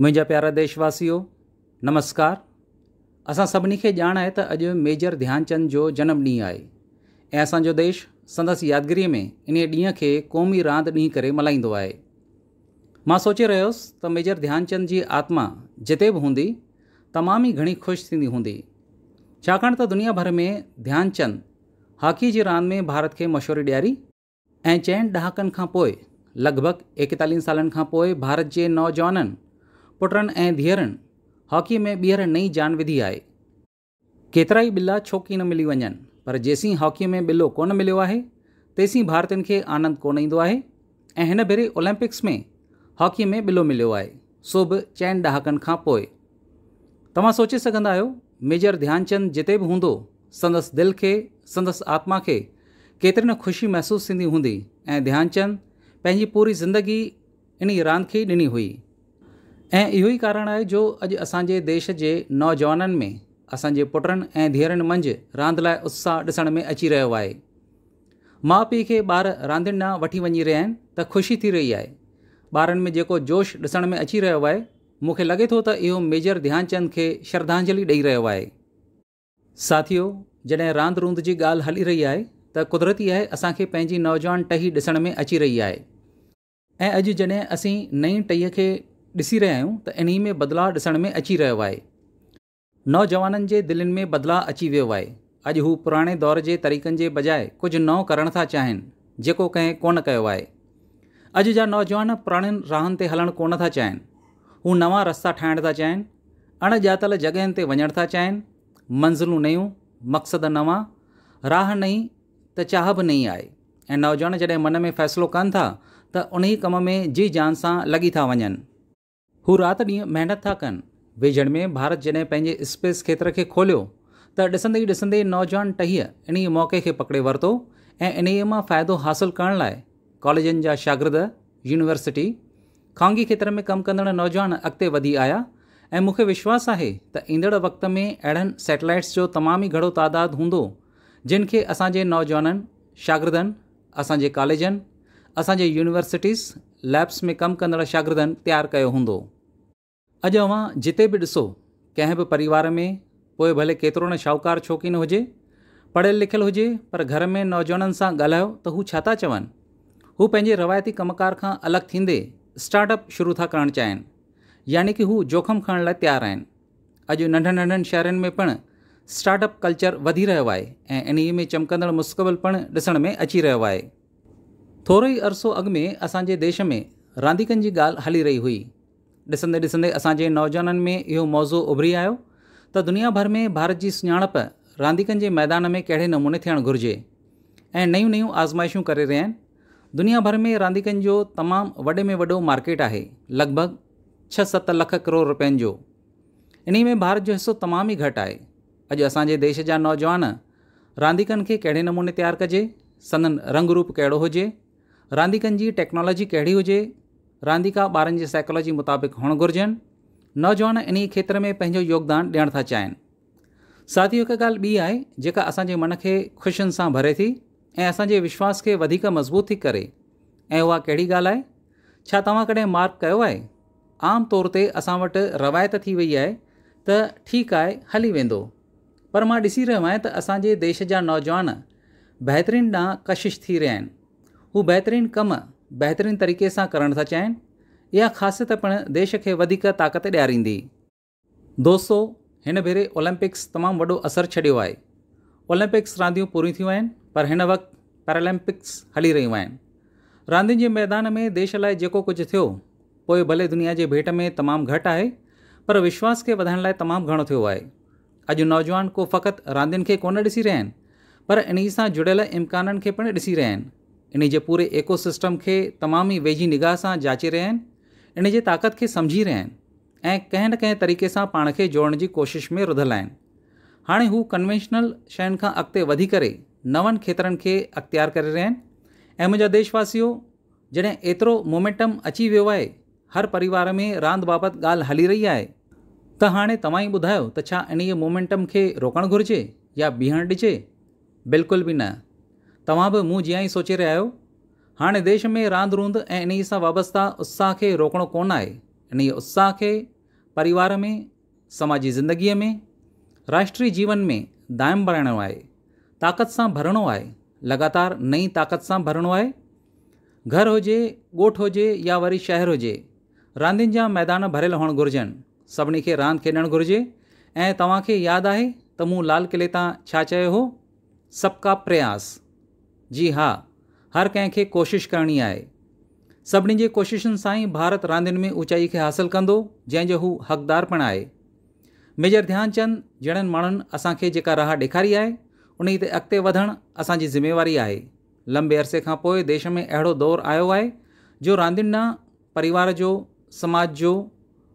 मुंहिंजा प्यारा देशवासियो, नमस्कार। असां सभिनी खे ॼाण आहे त अॼु मेजर ध्यानचंद जो जनम ॾींहुं आहे ऐं असांजो देश संदसि यादगिरीअ में इन ॾींहं खे क़ौमी रांदि ॾींहुं करे मल्हाईंदो आहे। मां सोचे रहियो हुउसि त मेजर ध्यानचंद जी आत्मा जिते बि हूंदी तमामु ई घणी ख़ुशि थींदी हूंदी, छाकाणि त दुनिया भर में ध्यानचंद हॉकी जी रांदि में भारत खे मशहूरी ॾियारी ऐं 4 ॾहाकनि खां पोइ लॻभॻि 41 सालनि खां पोइ भारत जे नौजवाननि पुटनि ऐं धीअरनि हॉकी में ॿीहर नई जान विधी आहे। केतिरा ई ॿिला छो की न मिली वञनि, पर जेसीं हॉकी में ॿिलो कोन मिलियो आहे तेसीं भारतीयुनि खे आनंद कोन ईंदो आहे ऐं हिन भेरे ओलंपिक्स में हॉकी में ॿिलो मिलियो आहे, सो बि 4 ॾहाकनि खां पोइ। तव्हां सोचे सघंदा आहियो मेजर ध्यानचंद जिते बि हूंदो संदसि दिलि खे, संदसि आत्मा खे केतिरी न ख़ुशी महसूसु थींदी हूंदी ऐं ध्यानचंद पंहिंजी पूरी ज़िंदगी इन रांदि खे ॾिनी हुई। ऐं इहो ई कारणु आहे जो अॼु असांजे देश जे नौजवाननि में, असांजे पुटनि ऐं धीअरनि मंझि रांदि लाइ उत्साह ॾिसण में अची रहियो आहे। माउ पीउ खे ॿार रांदियुनि ॾांहुं वठी वञी रहिया आहिनि त ख़ुशी थी रही आहे। ॿारनि में जेको जोश ॾिसण में अची रहियो आहे, मूंखे लॻे थो त इहो मेजर ध्यानचंद खे श्रद्धांजलि ॾेई रहियो आहे। साथियो, जॾहिं रांदि रूंद जी ॻाल्हि हली रही आहे त कुदरती आहे असांखे पंहिंजी नौजवान टही ॾिसण में अची रही आहे ऐं अॼु जॾहिं असीं नई टहीअ खे ॾिसी रहिया आहियूं त इन में बदिलाउ ॾिसण में अची रहियो आहे। नौजवाननि जे दिलनि में बदिलाउ अची वियो आहे। अॼु हू पुराणे दौर जे तरीक़नि जे बजाए कुझु नओं करणु था चाहिनि जेको कंहिं कोन कयो आहे। अॼु जा नौजवान पुराणियुनि राहनि ते हलणु कोन था चाहिनि, हू नवां रस्ता ठाहिण था चाहिनि, अणॼातल जॻहियुनि ते वञणु था चाहिनि। मंज़िलूं नयूं, मक़सद नवां, राह नई त चाह बि नई आहे ऐं नौजवान जॾहिं मन में फ़ैसिलो कनि था त उन ई कम में जी जान सां लॻी था वञनि। हू राति ॾींहुं महिनत था कनि। वेझड़ में भारत जॾहिं पंहिंजे स्पेस खेत्र खे खोलियो त ॾिसंदे ई ॾिसंदे नौजवान टहीअ इन मौक़े खे पकिड़े वरितो ऐं इन मां फ़ाइदो हासिलु करण लाइ कॉलेजनि जा शागिर्द, यूनिवर्सिटी, ख़ानगी खेत्र में कमु कंदड़ नौजवान अॻिते वधी आया ऐं मूंखे विश्वासु आहे त ईंदड़ वक़्त में अहिड़नि सैटेलाइट्स जो तमामु ई घणो तादादु हूंदो जिन खे असांजे नौजवाननि, शागिर्दनि, असांजे कॉलेजनि, असांजे यूनिवर्सिटीज़, लैब्स में कमु कंदड़ शागिर्दनि तयारु कयो हूंदो। अॼु अवां जिते बि ॾिसो, कंहिं बि परिवार में, पोइ भले केतिरो न शाहूकार छो की न हुजे, पढ़ियलु लिखियलु हुजे, पर घर में नौजवाननि सां ॻाल्हायो त हू छा था चवनि। हू पंहिंजे रवायती कमकार खां अलॻि थींदे स्टार्टअप शुरू था करणु चाहिनि, यानी कि हू जोखम खणण लाइ तयारु आहिनि। अॼु नंढनि नंढनि शहरनि में पिणु स्टार्टअप कल्चर वधी रहियो आहे ऐं इन में चमकंदड़ मुस्तक़बिल पिणु ॾिसण में अची रहियो आहे। थोरो ई अरसो अॻु में असांजे देश में रांदीकनि जी ॻाल्हि हली रही हुई। ॾिसंदे ॾिसंदे असांजे नौजवाननि में इहो मौज़ू उभरी आयो त दुनिया भर में भारत जी सुञाणप रांदीकनि जे मैदान में कहिड़े नमूने थियणु घुरिजे ऐं नयूं नयूं आज़माइशूं करे रहिया आहिनि। दुनिया भर में रांदीकनि जो तमामु वॾे में वॾो मार्केट आहे, लॻभॻि 6-7 लख करोड़ रुपयनि जो। इन में भारत जो हिसो तमामु ई घटि आहे। अॼु असांजे देश जा नौजवान रांदीकनि खे कहिड़े नमूने तयारु कजे, संदन रंग रूप कहिड़ो हुजे, रांदीकनि जी टेक्नोलॉजी कहिड़ी हुजे, रांदीका ॿारनि जी साइकोलॉजी मुताबिक़ हुअणु घुरिजनि। नौजवान इन खेत्र में पंहिंजो योगदान ॾियणु था चाहिनि। साथियो, हिकु ॻाल्हि ॿी आहे जेका असांजे मन खे ख़ुशियुनि सां भरे थी ऐं असांजे विश्वास खे वधीक मज़बूत थी करे, ऐं उहा कहिड़ी ॻाल्हि आहे? छा तव्हां कॾहिं मार्क कयो आहे? आम तौर ते असां वटि रवायत थी वई आहे त ठीकु आहे, हली वेंदो, पर मां ॾिसी रहियो आहियां त असांजे देश जा नौजवान बहितरीन ॾांहुं कशिश थी रहिया आहिनि। हू बहितरीन कम बहितरीन तरीक़े सां करणु था चाहिनि। इहा ख़ासियत पिणु देश खे वधीक ताक़त ॾियारींदी। दोस्तो, हिन भेरे ओलंपिक्स तमामु वॾो असरु छॾियो आहे। ओलंपिक्स रांदियूं पूरियूं थियूं आहिनि, पर हिन वक़्तु पैरालंपिक्स हली रहियूं आहिनि। रांदियुनि जे मैदान में देश लाइ जेको कुझु थियो, पोइ भले दुनिया जे भेट में तमामु घटि आहे, पर विश्वास खे वधाइण लाइ तमामु घणो थियो आहे। अॼु नौजवान को फ़क़ति रांदियुनि खे कोन ॾिसी रहिया आहिनि, पर इन सां जुड़ियल इम्काननि खे पिणु ॾिसी रहिया आहिनि। इन जे पूरे इकोसिस्टम खे तमामु ई वेझी निगाह सां जाचे रहिया आहिनि, इन जे ताक़त खे सम्झी रहिया आहिनि ऐं कंहिं न कंहिं तरीक़े सां पाण खे जोड़ण जी कोशिश में रुधल आहिनि। हाणे हू कन्वेंशनल शयुनि खां अॻिते वधी करे नवनि खेत्रनि खे अख़्तियार करे रहिया आहिनि। ऐं मुंहिंजा देशवासियो, जॾहिं एतिरो मोमेंटम अची वियो आहे, हर परिवार में रांदि बाबति ॻाल्हि हली रही आहे, त हाणे तव्हां ई ॿुधायो त छा इन मोमेंटम खे रोकणु घुरिजे या बीहणु ॾिजे? बिल्कुलु बि न। तव्हां बि मूं जीअं ई सोचे रहिया आहियो। हाणे देश में रांदि रूंद ऐं इन सां वाबस्ता उत्साह खे रोकणो कोन आहे, इन उत्साह खे परिवार में, समाजी ज़िंदगीअ में, राष्ट्रीय जीवन में दाइम बणाइणो आहे, ताक़त सां भरणो आहे, लगातार नई ताक़त सां भरणो आहे। घर हुजे, ॻोठु हुजे या वरी शहर हुजे, रांदियुनि जा मैदान भरियल हुअणु घुरिजनि। सभिनी खे रांदि खेॾणु घुरिजे। ऐं तव्हांखे यादि आहे त मूं लाल किले तां छा चयो हो? सबका प्रयास। जी हा, हर कंहिंखे कोशिशि करणी आहे। सभिनी जी कोशिशुनि सां ई भारत रांदियुनि में ऊचाई खे हासिलु कंदो, जंहिंजो हू हक़दार पिणु आहे। मेजर ध्यानचंद जहिड़नि माण्हुनि असांखे जेका राह ॾेखारी आहे, उन ते अॻिते वधणु असांजी ज़िम्मेवारी आहे। लंबे अरसे खां पोइ देश में अहिड़ो दौरु आयो आहे जो रांदियुनि ॾांहुं परिवार जो, समाज जो,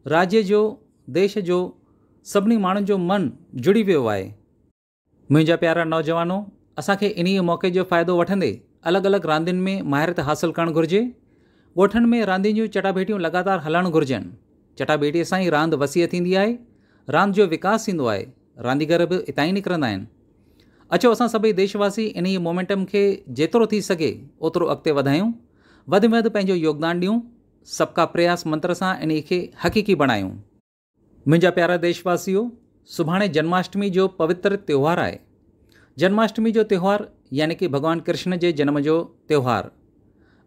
राज्य जो, देश जो, सभिनी माण्हुनि जो मन जुड़ी वियो आहे। मुंहिंजा प्यारा नौजवानो, असांखे इन्हीअ मौक़े जो फ़ाइदो वठंदे अलॻि अलॻि रांदियुनि में माहिरत हासिलु करणु घुरिजे। ॻोठनि में रांदियुनि जूं चटाभेटियूं लगातार हलणु घुरिजनि। चटाभेटीअ सां ई रांदि वसीअ थींदी आहे, रांदि जो विकास थींदो आहे, रांदीगर बि इतां ई निकिरंदा आहिनि। अचो असां सभई देशवासी इन्हीअ मोमेंटम खे जेतिरो थी सघे ओतिरो अॻिते वधायूं, वधि में वधि पंहिंजो योगदान ॾियूं, सबका प्रयास मंत्र सां इन खे हक़ीक़ी बणायूं। मुंहिंजा प्यारा देशवासियो, सुभाणे जन्माष्टमी जो पवित्र त्योहारु आहे। जन्माष्टमी जो त्योहारु यानी कि भॻवान कृष्ण जे जन्म जो त्योहारु।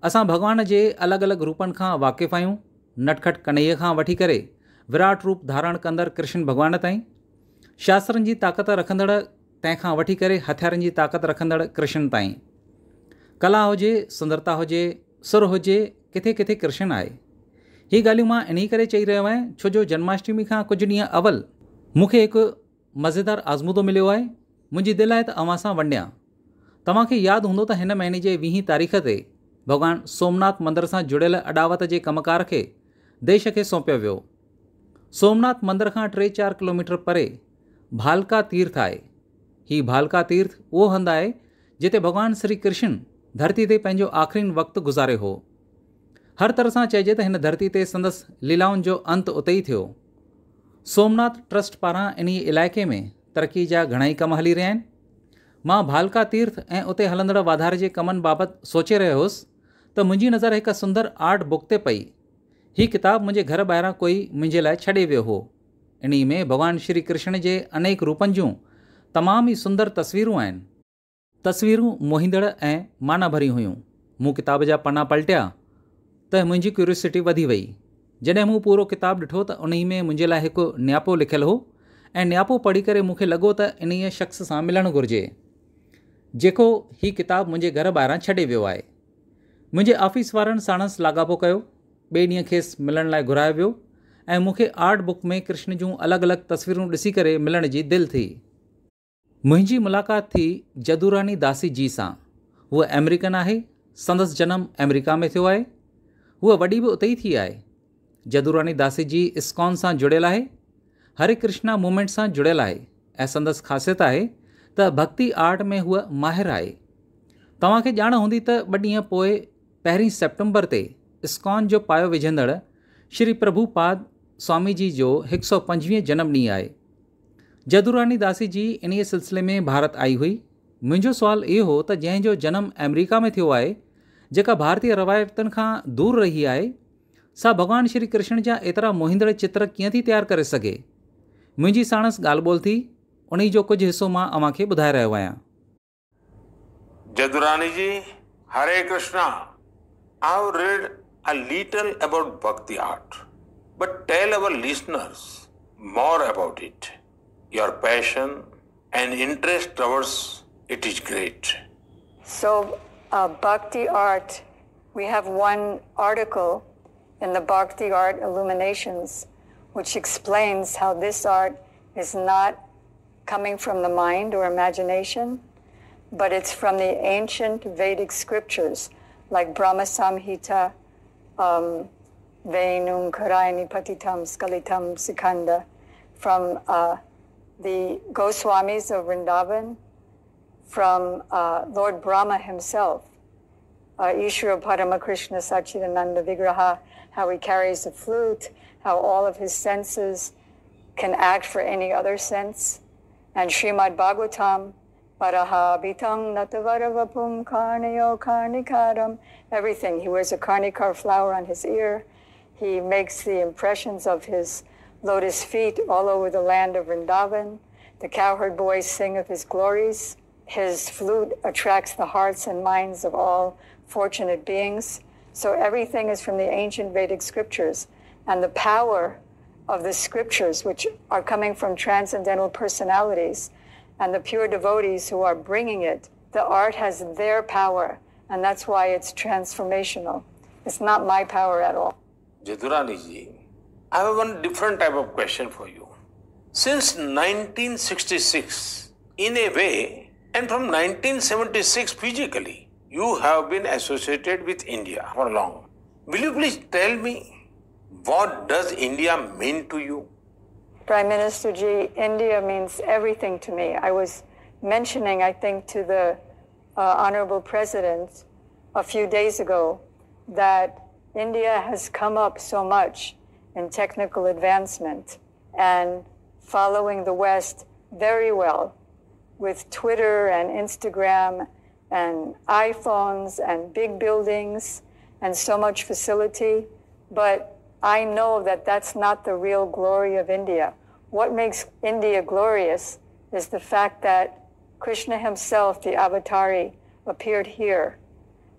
असां भॻवान जे अलॻि अलॻि रूपनि खां वाक़िफ़ आहियूं, नटखट कन्हैया खां वठी करे विराट रूप धारण कंदड़ कृष्ण भॻवान ताईं, शास्त्रनि जी ताक़त रखंदड़ तंहिंखां वठी करे हथियारनि जी ताक़त रखंदड़ कृष्ण ताईं। कला हुजे, सुंदरता हुजे, सुर हुजे, किथे किथे कृष्ण आहे। हीअ ॻाल्हियूं मां इन करे चई रहियो आहियां छो जो जन्माष्टमी खां कुझु ॾींहं अवल मूंखे हिकु मज़ेदार आज़मूदो मिलियो आहे। मुंहिंजी दिलि आहे त अव्हां सां वंडियां। तव्हांखे यादि हूंदो त हिन महीने जे 20 तारीख़ ते भॻवान सोमनाथ मंदर सां जुड़ियल अॾावत जे कमकार खे देश खे सौंपियो वियो। सोमनाथ मंदर खां 3-4 किलोमीटर परे भालका तीर्थ आहे। हीउ भालका तीर्थ उहो हंधु आहे जिते भॻवान श्री कृष्ण धरती ते पंहिंजो आख़िरी वक़्तु गुज़ारियो हो। हर तरह सां चइजे त हिन धरती ते संदसि लीलाउनि जो अंत उते ई थियो। सोमनाथ ट्रस्ट पारां इन इलाइक़े में तरक़ी जा घणेई कम हली रहिया आहिनि। मां भालका तीर्थ ऐं उते हलंदड़ वाधारे जे कमनि बाबति सोचे रहियो हुउसि त मुंहिंजी नज़र हिकु सुंदर आर्ट बुक ते पई। हीअ किताबु मुंहिंजे घर ॿाहिरां कोई मुंहिंजे लाइ छॾे वियो हो। इन में भॻवान श्री कृष्ण जे अनेक रूपनि जूं तमामु ई सुंदर तस्वीरूं आहिनि। तस्वीरूं मोहींदड़ ऐं माना भरी हुयूं। मूं किताब जा पना पलटिया त मुंहिंजी क्यूरियोसिटी वधी वई। जॾहिं मूं पूरो किताबु ॾिठो त उन में मुंहिंजे लाइ हिकु न्यापो लिखियलु हो ऐं न्यापो पढ़ी करे मूंखे लॻो त इन शख़्स सां मिलणु घुरिजे जेको हीअ किताबु मुंहिंजे घर ॿाहिरां छॾे वियो आहे। मुंहिंजे ऑफिस वारनि साणसि लाॻापो कयो, ॿिए ॾींहं खेसि मिलण लाइ घुराए वियो ऐं मूंखे आर्ट बुक में कृष्ण जूं अलॻि अलॻि तस्वीरूं ॾिसी करे मिलण जी दिलि थी। मुंहिंजी मुलाक़ात थी जदुरानी दासी जी सां। हूअ अमेरिकन आहे, संदसि जनमु अमेरिका में थियो आहे। हूअ वॾी बि उते ई थी आहे। जदुरानी दासी जी इस्कॉन सां जुड़ियल आहे, हरे कृष्णा मूवमेंट सां जुड़ियल आहे ऐं संदसि ख़ासियत आहे त भक्ति आर्ट में हूअ माहिर आहे। तव्हांखे ॼाण हूंदी त 2 ॾींहं पोइ 1 सेप्टेम्बर ते इस्कॉन जो पायो विझंदड़ श्री प्रभुपाद स्वामी जी जो 125 जनम ॾींहुं आहे। जदुरानी दासी जी इन सिलसिले में भारत आई हुई। मुंहिंजो सुवालु इहो हो त जंहिंजो जनमु अमेरिका में थियो आहे, जेका भारतीय रवायतुनि खां दूर रही आहे, सा भॻवान श्री कृष्ण जा एतिरा मोहींदड़ चित्र कीअं थी तयारु करे सघे। मुंहिंजी साणसि ॻाल्हि ॿोल थी। उन जो कुझु हिसो मां अव्हांखे ॿुधाए रहियो आहियां। जदुरानी जी, Hare Krishna. I have read a little about Bhakti art, but tell our listeners more about it. Your passion and interest towards it is great. So, Bhakti art, we have one article in the Bhakti art illuminations which explains how this art is not coming from the mind or imagination, but it's from the ancient Vedic scriptures like Brahma Samhita, Venum Karaini Patitam Skalitam Sikanda, from the Goswamis of Vrindavan, from Lord Brahma himself, Ishvara Paramakrishna Sachidananda Vigraha, how he carries a flute, how all of his senses can act for any other sense, and Srimad Bhagavatam, Paraha Bitang Natavaravapum Karnayo Karnikaram, everything. He wears a karnikar flower on his ear. He makes the impressions of his lotus feet all over the land of Vrindavan. The cowherd boys sing of his glories. His flute attracts the hearts and minds of all fortunate beings. So everything is from the ancient Vedic scriptures. And the power of the scriptures, which are coming from transcendental personalities, and the pure devotees who are bringing it, the art has their power, and that's why it's transformational. It's not my power at all. Jadurani ji, I have one different type of question for you. Since 1966, in a way, and from 1976 physically, you have been associated with India for long. Will you please tell me, what does India mean to you? Prime Minister Ji, India means everything to me. I was mentioning, I think, to the Honorable President a few days ago that India has come up so much in technical advancement and following the West very well with Twitter and Instagram and iPhones and big buildings and so much facility. But I know that that's not the real glory of India. What makes India glorious is the fact that Krishna himself, the Avatari, appeared here.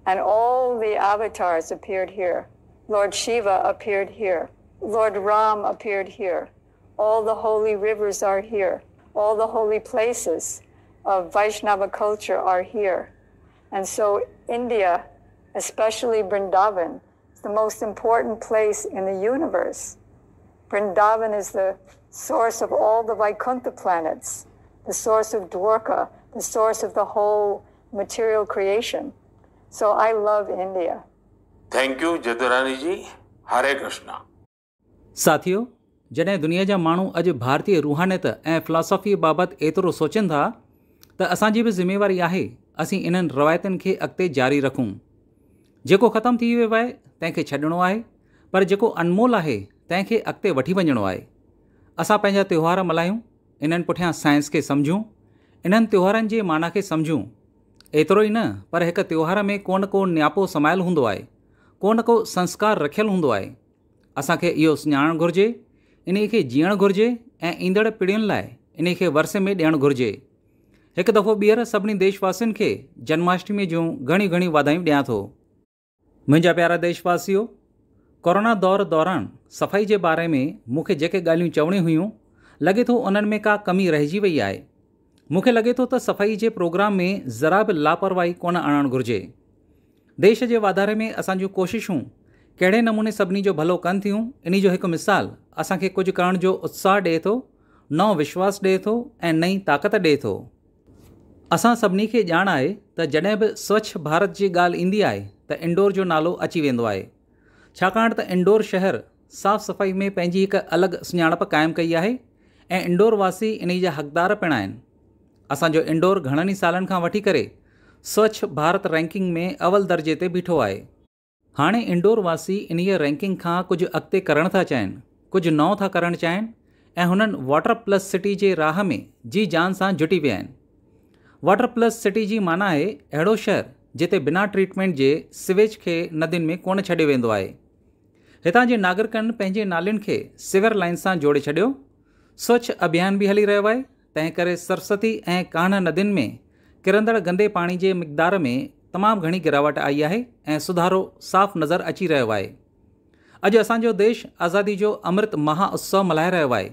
And all the avatars appeared here. Lord Shiva appeared here. Lord Ram appeared here. All the holy rivers are here. All the holy places of Vaishnava culture are here. And so India, especially Vrindavan, is the most important place in the universe. Vrindavan is the source of all the Vaikuntha planets, the source of Dwarka, the source of the whole material creation. So I love India. Thank you, Jadurani ji. Hare Krishna. साथियों, जॾहिं दुनिया जा माण्हू अॼु भारतीय रूहानियत ऐं philosophy बाबति एतिरो सोचनि था त असांजी बि ज़िम्मेवारी आहे असीं इन्हनि रवायतुनि खे अॻिते जारी रखूं। जेको ख़तमु थी वियो आहे तंहिंखे छॾिणो आहे, पर जेको अनमोल आहे तंहिंखे अॻिते वठी वञिणो आहे। असां पंहिंजा त्योहार मल्हायूं, इन्हनि पुठियां साइंस खे सम्झूं, इन्हनि त्योहारनि जे माना खे सम्झूं। एतिरो ई न, पर हिकु त्योहार में को न को न्यापो समायल हूंदो आहे, को न को संस्कार रखियलु हूंदो आहे। असांखे इहो सुञाणणु घुरिजे, इन खे जीअणु घुरिजे ऐं ईंदड़ पीढ़ियुनि लाइ इन खे वरसे में ॾियणु घुरिजे। हिकु दफ़ो ॿीहर सभिनी देशवासियुनि खे जन्माष्टमी जूं घणियूं घणियूं वाधायूं ॾियां थो। मुंहिंजा प्यारा देशवासियो, कोरोना दौर दौरान सफ़ाई जे बारे में मूंखे जेके ॻाल्हियूं चवणियूं हुयूं, लॻे थो उन्हनि में का कमी रहिजी वई आहे। मूंखे लॻे थो त सफ़ाई जे प्रोग्राम में ज़रा बि लापरवाही कोन आणणु घुरिजे। देश जे वाधारे में असांजूं कोशिशूं कहिड़े नमूने सभिनी जो भलो कनि थियूं, इन जो हिकु मिसाल असांखे कुझु करण जो उत्साह ॾिए थो, नओं विश्वास ॾिए थो ऐं नई ताक़त ॾिए थो। असां सभिनी खे ॼाण आहे त जॾहिं बि स्वच्छ भारत जी ॻाल्हि ईंदी आहे त इंदौर जो नालो अची वेंदो आहे, छाकाणि त इंदौर शहर साफ़ सफ़ाई में पंहिंजी हिकु अलॻि सुञाणप क़ाइमु कई आहे ऐं इंदौर वासी इन जा हक़दार पिणु आहिनि। असांजो इंदौर घणनि ई सालनि खां वठी करे स्वच्छ भारत रैंकिंग में अव्वल दर्जे ते बीठो आहे। हाणे इंदौर वासी इन रैंकिंग खां कुझु अॻिते करणु था चाहिनि, कुझु नओं था करणु चाहिनि ऐं हुननि वाटर प्लस सिटी जे राह में जी जान सां जुटी विया आहिनि। वाटर प्लस सिटी जी माना आहे अहिड़ो शहर जिते बिना ट्रीटमेंट जे सिवेज खे नदियुनि में कोन छॾियो वेंदो आहे। हितां जे नागरिकनि पंहिंजे नालियुनि खे सिवर लाइन सां जोड़े छॾियो। स्वच्छ अभियान बि हली रहियो आहे, तंहिं करे सरस्वती ऐं कान्ह नदियुनि में किरंदड़ गंदे पाणी जे मिक़दार में तमामु घणी गिरावट आई आहे ऐं सुधारो साफ़ नज़र अची रहियो आहे। अॼु असांजो देश आज़ादी जो अमृत महाउत्सव मल्हाए रहियो आहे,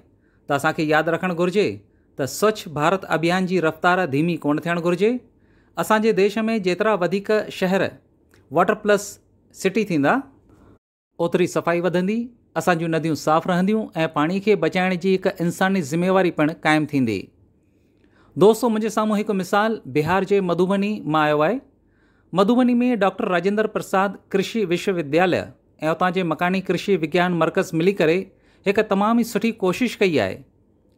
त असांखे यादि रखणु घुरिजे त स्वच्छ भारत अभियान जी रफ़्तार धीमी कोन थियणु घुरिजे। असांजे देश में जेतिरा वधीक शहर वाटर प्लस सिटी थींदा, ओतिरी सफ़ाई वधंदी, असांजूं नदियूं साफ़ रहंदियूं ऐं पाणी खे बचाइण जी हिकु इंसानी ज़िम्मेवारी पिणु क़ाइमु थींदी। दोस्तो, मुंहिंजे साम्हूं हिकु मिसाल बिहार जे मधुबनी मां आयो आहे। मधुबनी में डॉक्टर राजेंद्र प्रसाद कृषि विश्वविद्यालय ऐं उतां जे मकानी कृषि विज्ञान मर्कज़ मिली करे हिकु तमामु ई सुठी कोशिशि कई आहे।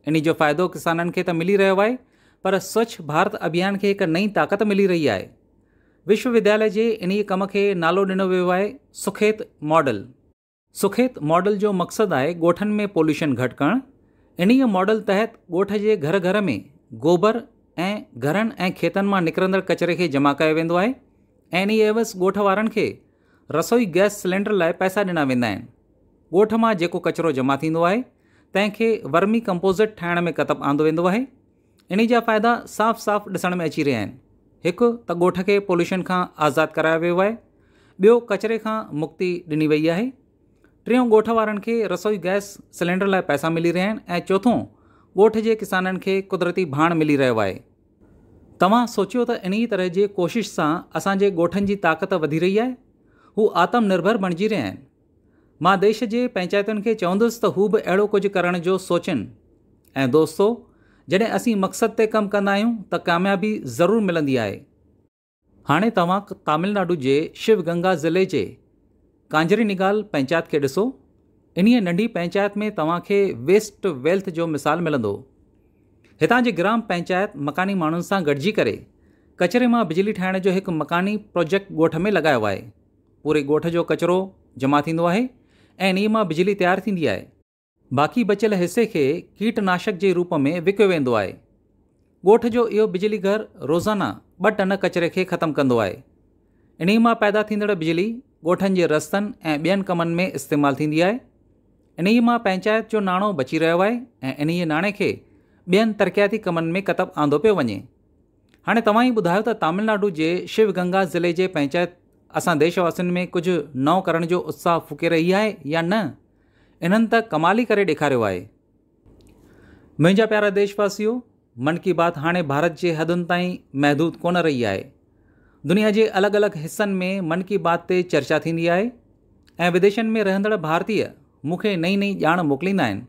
इन जो फ़ाइदो किसाननि खे त मिली रहियो आहे, पर स्वच्छ भारत अभियान खे हिकु नई ताक़त मिली रही आहे। विश्वविद्यालय जे इन कम खे नालो ॾिनो वियो आहे सुखेत मॉडल। सुखेत मॉडल जो मक़सदु आहे ॻोठनि में पॉल्यूशन घटि करणु। इन मॉडल तहत ॻोठ जे घर घर में गोबर ऐं घरनि ऐं खेतनि मां निकिरंदड़ कचिरे खे जमा कयो वेंदो आहे ऐं इन एवज़ ॻोठ वारनि खे रसोई गैस सिलेंडर लाइ पैसा ॾिना वेंदा आहिनि। ॻोठ मां जेको कचिरो जमा थींदो आहे तंहिंखे वर्मी कंपोज़िट ठाहिण में कतबु आंदो वेंदो आहे। इन जा फ़ाइदा साफ़ साफ़ ॾिसण में अची रहिया आहिनि। हिकु त ॻोठ खे पोल्यूशन खां आज़ादु करायो वियो आहे, ॿियो कचिरे खां मुक्ति ॾिनी वई आहे, टियों ॻोठ वारनि खे रसोई गैस सिलेंडर लाइ पैसा मिली रहिया आहिनि ऐं चोथों ॻोठ जे किसाननि खे कुदरती भाण मिली रहियो आहे। तव्हां सोचियो त इन तरह जे कोशिश सां असांजे ॻोठनि जी ताक़त वधी रही आहे, हू आत्मनिर्भर बणिजी रहिया आहिनि। मां देश जे पंचायतुनि खे चवंदुसि त हू बि अहिड़ो कुझु करण जो सोचनि। ऐं दोस्तो, जॾहिं असीं मक़सद ते कमु कंदा आहियूं त कामयाबी ज़रूरु मिलंदी आहे। हाणे तव्हां तमिलनाडु जे शिवगंगा ज़िले जे कांजरीनिगाल पंचायत खे ॾिसो। इन्हीअ नंढी पंचायत में तव्हांखे वेस्ट टू वेल्थ जो मिसाल मिलंदो। हितां जी ग्राम पंचायत मकानी माण्हुनि सां गॾिजी करे कचरे मां बिजली ठाहिण जो हिकु मकानी प्रोजेक्ट ॻोठ में लॻायो आहे। पूरे ॻोठ जो कचिरो जमा थींदो आहे ऐं इन मां बिजली तयारु थींदी आहे। बाक़ी बचियल हिसे खे कीटनाशक जे रूप में विकियो वेंदो आहे। ॻोठ जो इहो बिजली घर रोज़ाना 2 टन कचिरे खे ख़तमु कंदो आहे। इन मां पैदा थींदड़ बिजली ॻोठनि जे रस्तनि ऐं ॿियनि कमनि में इस्तेमालु थींदी आहे। इन मां पंचायत जो नाणो बची रहियो आहे ऐं इन नाणे खे ॿियनि तरक़ियाती कमनि में कतबु आंदो पियो वञे। हाणे तव्हां ई ॿुधायो त तमिलनाडु जे शिवगंगा ज़िले जे पंचायत असां देशवासियुनि में कुझु नओं करण जो उत्साह फूके रही आहे या न। इन्हनि त कमाल ई करे ॾेखारियो आहे। मुंहिंजा प्यारा देशवासियो, मन की बात हाणे भारत जे हदुनि ताईं महदूद कोन रही आहे। दुनिया जे अलॻि अलॻि हिसनि में मन की बात ते चर्चा थींदी आहे ऐं विदेशनि में रहंदड़ भारतीय मूंखे नई नई ॼाण मोकिलींदा आहिनि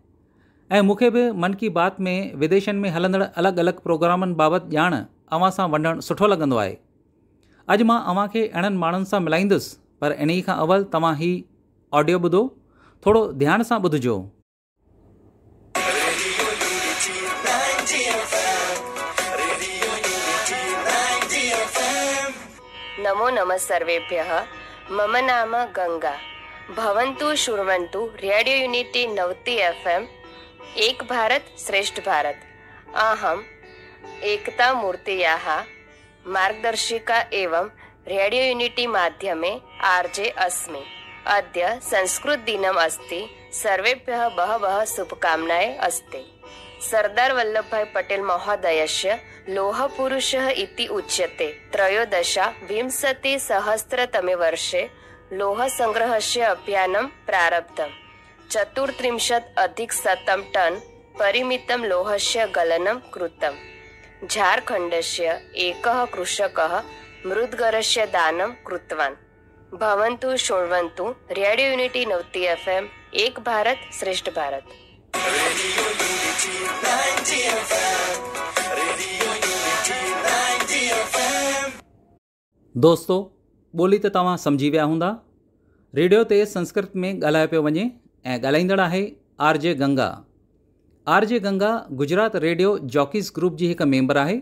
ऐं मूंखे बि मन की बात में विदेशनि में हलंदड़ अलॻि अलॻि प्रोग्रामनि बाबति ॼाण अव्हां सां वंडणु सुठो लॻंदो आहे। अॼु मां अव्हां खे अहिड़नि माण्हुनि सां मिलाईंदुसि, पर इन खां अवल तव्हां ही ऑडियो ॿुधो, थोरो ध्यान सां ॿुधिजो। नमो नमः सर्वेभ्यः। मम नाम गंगा। भवन्तु शृण्वन्तु रेडियो यूनिटी 90 FM एक भारत श्रेष्ठ भारत। अहम् एकता मूर्तेयाः मार्गदर्शिका एवं रेडियो यूनिटी माध्यमे आर्जे अस्मि। अद्य संस्कृत दिनम् अस्ति। सर्वेभ्यः बहवः शुभकामनाः अस्ति। सरदार वल्लभभाई पटेल महोदयस्य लोहपुरुषः इति उच्यते। 13विंशतिसहस्रतमे वर्षे लोहसङ्ग्रहस्य अभियानं प्रारब्धम्। 34+ टन् परिमितं लोहस्य गलनं कृतम्। झारखण्डस्य एकः कृषकः मृद्गरस्य दानं कृतवान्। भवन्तु शृण्वन्तु रेडियो यूनिटी 90 FM एक भारत श्रेष्ठ भारत। दोस्तो, ॿोली त तव्हां सम्झी विया हूंदा। रेडियो ते संस्कृत में ॻाल्हायो पियो वञे ऐं ॻाल्हाईंदड़ आहे RJ Ganga. RJ Ganga Gujarat radio jockeys group जी हिकु मेंबर आहे।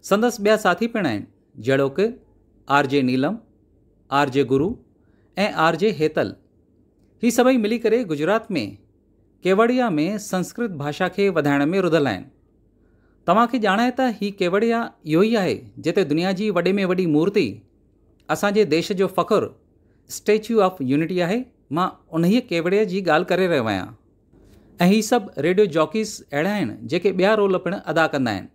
संदसि ॿिया साथी पिणु आहिनि, जहिड़ो कि आरजे नीलम, आरजे गुरु ऐं आरजे हेतल। ही सभई मिली करे गुजरात में केवड़िया में संस्कृत भाषा खे वधाइण में रुधल आहिनि। तव्हांखे ॼाण आहे त ही केवड़िया इहो ई आहे जिते दुनिया जी वॾे में वॾी मूर्ति असांजे देश जो फ़ख़ुरु स्टैच्यू ऑफ यूनिटी आहे। मां उन्हीअ केवड़िया जी ॻाल्हि करे रहियो आहियां। ऐं ही सभु रेडियो जॉकीज़ अहिड़ा आहिनि जेके ॿिया रोल पिणु अदा कंदा आहिनि।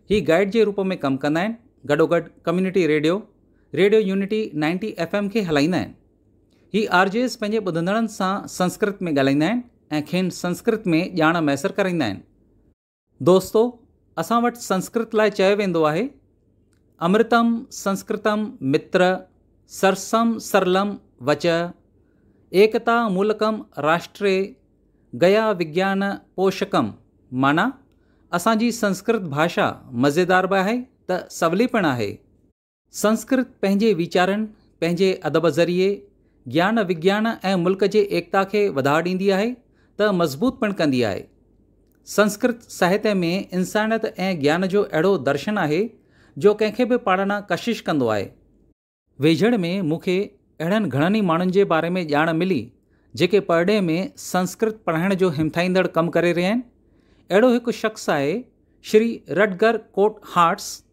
ही गाइड जे रूप में कमु कंदा आहिनि। गॾोगॾु कम्यूनिटी रेडियो यूनिटी 90 FM खे हलाईंदा आहिनि। ही आरजेस पंहिंजे ॿुधंदड़नि सां संस्कृत में ॻाल्हाईंदा आहिनि ऐं खेनि संस्कृत में ॼाण मैसर कराईंदा आहिनि। दोस्तो, असां वटि संस्कृत लाइ चयो वेंदो आहे, अमृतम संस्कृतम मित्र सरसम सरलम वच एकता मूलकम राष्ट्रे गया विज्ञान पोषकम। माना असांजी संस्कृत भाषा मज़ेदार बि आहे त सवली पिणु आहे। संस्कृत पंहिंजे वीचारनि, पंहिंजे अदब ज़रिए ज्ञान विज्ञान ऐं मुल्क जे एकता खे वधाउ ॾींदी आहे त मज़बूत पिणु कंदी आहे। संस्कृत साहित्य में इंसानियत ऐं ज्ञान जो अहिड़ो दर्शन आहे जो कंहिंखे बि पढ़णु कशिश कंदो आहे। वेझड़ में मूंखे अहिड़नि घणनि ई माण्हुनि जे बारे में ॼाण मिली जेके परॾे में संस्कृत पढ़ाइण जो हिमथाईंदड़ कमु करे रहिया आहिनि। अहिड़ो हिकु शख़्स आहे श्री रटगर कोट हार्ट्स,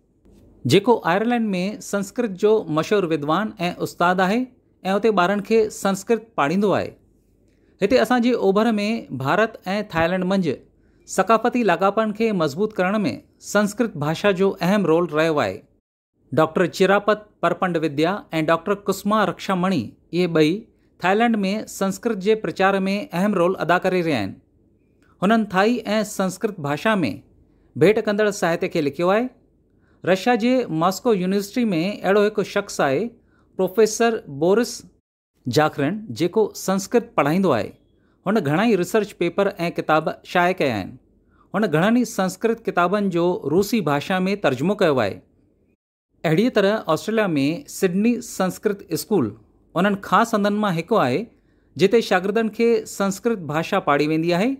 जेको आयरलैंड में संस्कृत जो मशहूरु विद्वान ऐं उस्तादु आहे ऐं उते ॿारनि खे संस्कृत पाढ़ींदो आहे। हिते असांजे ओभर में भारत ऐं थाईलैंड मंझि सकाफ़ती लाॻापनि खे मज़बूत करण में संस्कृत भाषा जो अहम रोल रहियो आहे। डॉक्टर चिरापत परपंड विद्या ऐं डॉक्टर कुसमा रक्षामणी इहे ॿई थाईलैंड में संस्कृत जे प्रचार में अहम रोल अदा करे रहिया आहिनि। हुननि थाई ऐं संस्कृत भाषा में भेट कंदड़ साहित्य खे लिखियो आहे। रशिया जे मॉस्को यूनिवर्सिटी में अहिड़ो हिकु शख़्स आहे प्रोफेसर बोरिस जाखरिन, जेको संस्कृत पढ़ाईंदो आहे। हुन घणा ई रिसर्च पेपर ऐं किताब शाया कया आहिनि। हुन घणनि ई संस्कृत किताबनि जो रूसी भाषा में तर्जुमो कयो आहे। अहिड़ीअ तरह ऑस्ट्रेलिया में सिडनी संस्कृत स्कूल उन्हनि ख़ासि हंधनि मां हिकु आहे जिते शागिर्दनि खे संस्कृत भाषा पाढ़ी वेंदी आहे।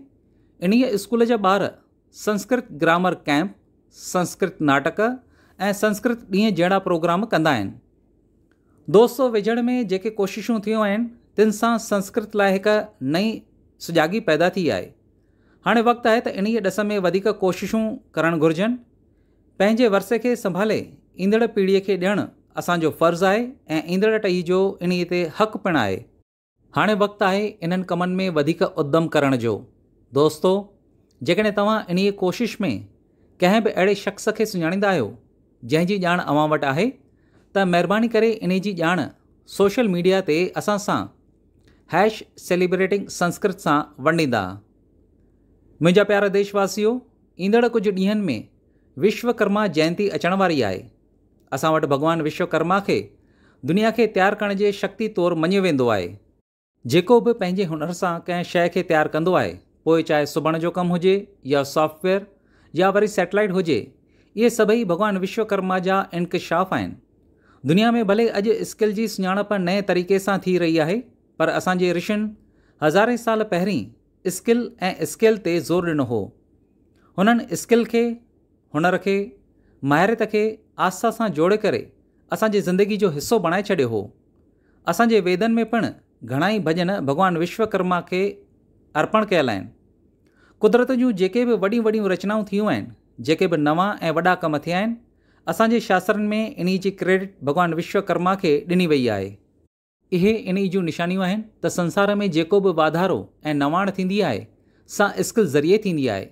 इन्हीअ स्कूल जा ॿार संस्कृत ग्रामर कैंप, संस्कृत नाटक ऐं संस्कृत ॾींहं जहिड़ा प्रोग्राम कंदा आहिनि। दोस्तो विझण में जेके कोशिशूं थियूं आहिनि तिन सां संस्कृत लाइ हिकु नई सुजाॻी पैदा थी आहे। हाणे वक़्तु आहे त इन्हीअ ॾिस में वधीक कोशिशूं करणु घुरिजनि। पंहिंजे वरसे खे संभाले ईंदड़ पीढ़ीअ खे ॾियणु असांजो फ़र्ज़ु आहे ऐं ईंदड़ टही जो इन्हीअ ते हक़ पिणु आहे। हाणे वक़्तु आहे इन्हनि कमनि में वधीक उद्यम करण जो। दोस्तो, जेकॾहिं तव्हां इन्हीअ कोशिश में कंहिं बि अहिड़े शख़्स खे सुञाणींदा आहियो जंहिंजी ॼाण अव्हां वटि आहे त महिरबानी करे इन जी ॼाण सोशल मीडिया ते असां सां #सेलिब्रेटिंग संस्कृत सां वंडींदा। मुंहिंजा प्यारा देशवासियो, ईंदड़ कुझु ॾींहंनि में विश्वकर्मा जयंती अचण वारी आहे। असां वटि भॻवानु विश्वकर्मा खे दुनिया खे तयारु करण जे शक्ति तौरु मञियो वेंदो आहे। जेको बि पंहिंजे हुनर सां कंहिं शइ खे तयारु कंदो आहे, पोइ चाहे सुबण जो कमु हुजे या सॉफ्टवेयर या वरी सैटेलाइट हुजे, इहे सभई भॻवानु विश्वकर्मा जा इंकशाफ़ आहिनि। दुनिया में भले अॼु स्किल जी सुञाणप नए तरीक़े सां थी रही आहे, पर असांजे ऋषियुनि हज़ारे साल पहिरीं स्किल ऐं स्केल ते ज़ोर ॾिनो हो। हुननि स्किल खे, हुनर खे, माहिरत खे आस्था सां जोड़े करे असांजी ज़िंदगी जो हिसो बणाए छॾियो हो। असांजे वेदनि में पिणु घणाई भॼन भॻवानु विश्वकर्मा खे अर्पण कयल आहिनि। कुदरत जूं जेके बि वॾियूं वॾियूं रचनाऊं थियूं आहिनि, जेके बि नवां ऐं वॾा कम थिया आहिनि, असांजे शास्त्रनि में इन्ही जी क्रेडिट भॻवानु विश्वकर्मा खे ॾिनी वई आहे। इहे इन्ही जूं निशानियूं आहिनि त संसार में जेको बि वाधारो ऐं नवाण थींदी आहे सा स्किल ज़रिए थींदी आहे।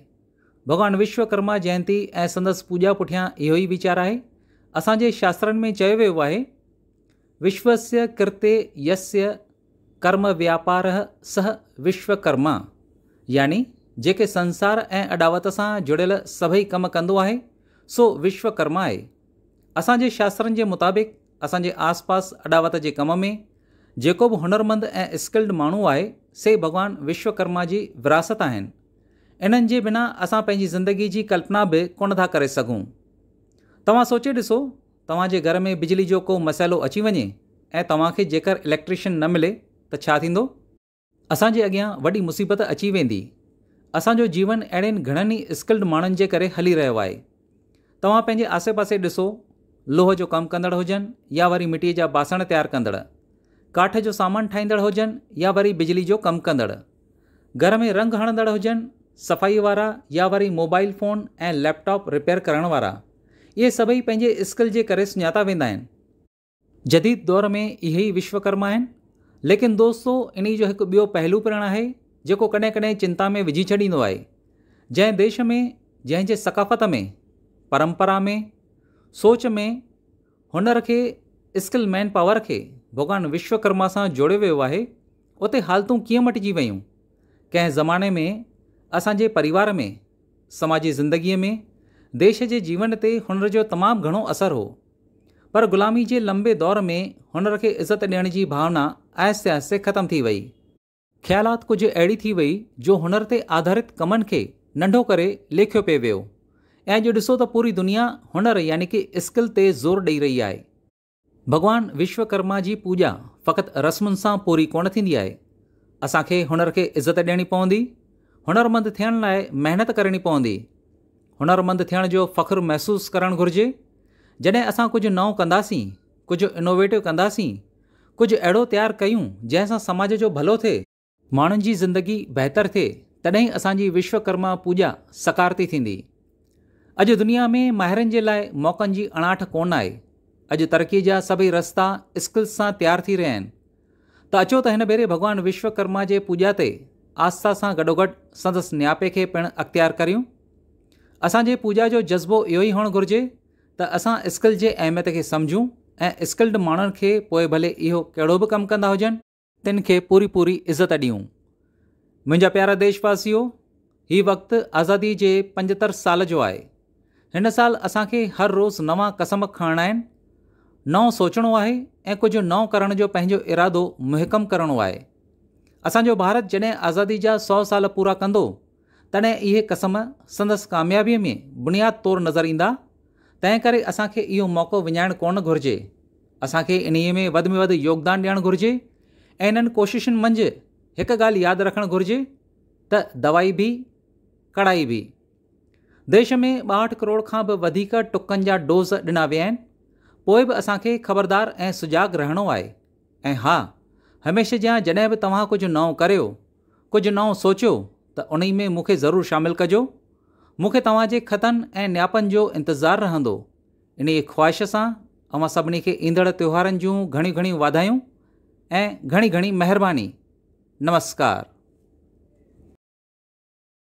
भॻवानु विश्वकर्मा जयंती ऐं संदसि पूॼा पुठियां इहो ई वीचार आहे। असांजे शास्त्रनि में चयो वियो आहे, विश्वस्य कृते यस्य कर्म व्यापारः सह विश्वकर्मा, यानी जेके संसार ऐं अॾावत सां जुड़ियल सभई कम कंदो आहे सो विश्वकर्मा आहे। असांजे शास्त्रनि जे मुताबिक़ असांजे आसपास अॾावत जे कम में जेको बि हुनरमंद ऐं स्किल्ड माण्हू आहे से भॻवानु विश्वकर्मा जी विरासत आहिनि। इन्हनि जे बिना असां पंहिंजी ज़िंदगी जी कल्पना बि कोन था करे सघूं। तव्हां सोचे ॾिसो, तव्हांजे घर में बिजली जो को मसइलो अची वञे ऐं तव्हांखे जेकर इलेक्ट्रिशियन न मिले त छा थींदो? असांजे अॻियां वॾी मुसीबत अची वेंदी। असांजो जीवन अहिड़नि घणनि ई स्किल्ड माण्हुनि जे करे हली रहियो आहे। तव्हां पंहिंजे आसे पासे ॾिसो, लोह जो कमु कंदड़ हुजनि या वरी मिटीअ जा बासण तयारु कंदड़, काठ जो सामान ठाहींदड़ हुजनि या वरी बिजली जो कमु कंदड़, घर में रंग हणंदड़ हुजनि, सफ़ाई वारा या वरी मोबाइल फ़ोन ऐं लैपटॉप रिपेयर करण वारा, इहे सभई पंहिंजे स्किल जे करे सुञाता वेंदा आहिनि। जदीद दौर में इहे ई विश्वकर्मा आहिनि। लेकिन दोस्तो, इन्ही जो हिकु ॿियो पहलू पिणु आहे जेको कॾहिं कॾहिं चिंता में विझी छॾींदो आहे। जंहिं देश में, जंहिंजे सकाफ़त में, परंपरा में, सोच में हुनर खे, स्किल मैन पावर खे भॻवानु विश्वकर्मा सां जोड़ियो वियो आहे, उते हालतूं कीअं मटिजी वयूं। कंहिं ज़माने में असांजे परिवार में, समाजी ज़िंदगीअ में, देश जे जीवन ते हुनर जो तमामु घणो असरु हो, पर ग़ुलामी जे लंबे दौर में हुनर खे इज़त ॾियण जी भावना आहिस्ते आहिस्ते ख़तमु थी वई। ख़्यालात कुझु अहिड़ी थी वई जो हुनर ते आधारित कमनि खे नंढो करे लेखियो पियो वियो। ऐं अॼु ॾिसो त पूरी दुनिया हुनर यानी कि स्किल ते ज़ोर ॾेई रही आहे। भॻवानु विश्वकर्मा जी पूॼा फ़क़ति रस्मुनि सां पूरी कोन थींदी आहे। असांखे हुनर खे इज़त ॾियणी पवंदी, हुनरमंद थियण लाइ महिनत करणी पवंदी। हुनरमंद थियण जो फ़ख़्रु महसूसु करणु घुरिजे। जॾहिं असां कुझु नओं कंदासीं, कुझु इनोवेटिव कंदासीं, कुझु अहिड़ो तयारु कयूं जंहिंसां समाज जो भलो थिए, माण्हुनि जी ज़िंदगी बहितरु थिए, तॾहिं असांजी विश्वकर्मा पूॼा सकारती थींदी। अॼु दुनिया में माहिरनि जे लाइ मौक़नि जी अणाठ कोन आहे। अॼु तरक़ीअ जा सभई रस्ता स्किल्स सां तयारु थी रहिया आहिनि। त अचो त हिन भेरे भॻवानु विश्वकर्मा जे पूॼा ते आस्था सां गॾोगॾु संदसि न्यापे खे पिणु अख़्तियार करियूं। असांजे पूॼा जो जज़्बो इहो ई हुअणु घुरिजे त असां स्किल जे अहमियत खे सम्झूं ऐं स्किल्ड माण्हुनि खे पोइ भले इहो कहिड़ो बि कमु कंदा हुजनि तिन खे पूरी पूरी इज़त ॾियूं। मुंहिंजा प्यारा देशवासियो, हीउ वक़्तु आज़ादी जे 75 साल जो आहे। हिन साल असांखे हर रोज़ु नवां कसम खणणा आहिनि, नओं सोचणो आहे ऐं कुझु नओं करण जो पंहिंजो इरादो मुहिकम करणो आहे। असांजो भारत जॾहिं आज़ादी जा 100 साल पूरा कंदो तॾहिं इहे कसम संदसि कामयाबीअ में बुनियादु तौरु नज़र ईंदा। तंहिं करे असांखे इहो मौक़ो विञाइणु कोन घुरिजे। असांखे इन्हीअ में वधि योगदान ॾियणु घुरिजे ऐं इन्हनि कोशिशुनि मंझि हिकु ॻाल्हि यादि रखणु घुरिजे त दवाई बि कड़ाई बि। देश में 62 करोड़ खां बि वधीक टुकनि जा डोज़ ॾिना विया आहिनि। पोइ बि असांखे ख़बरदार ऐं सुजाॻ रहणो आहे। ऐं हा, हमेशह जॾहिं बि तव्हां कुझु नओं करियो, कुझु नओं सोचियो त उन में मूंखे ज़रूरु शामिलु कजो। मूंखे तव्हांजे ख़तनि ऐं न्यापनि जो इंतज़ारु रहंदो। इन ख़्वाहिश सां अवां सभिनी खे ईंदड़ त्योहारनि जूं घणियूं वाधायूं ऐं घणी महिरबानी। नमस्कार।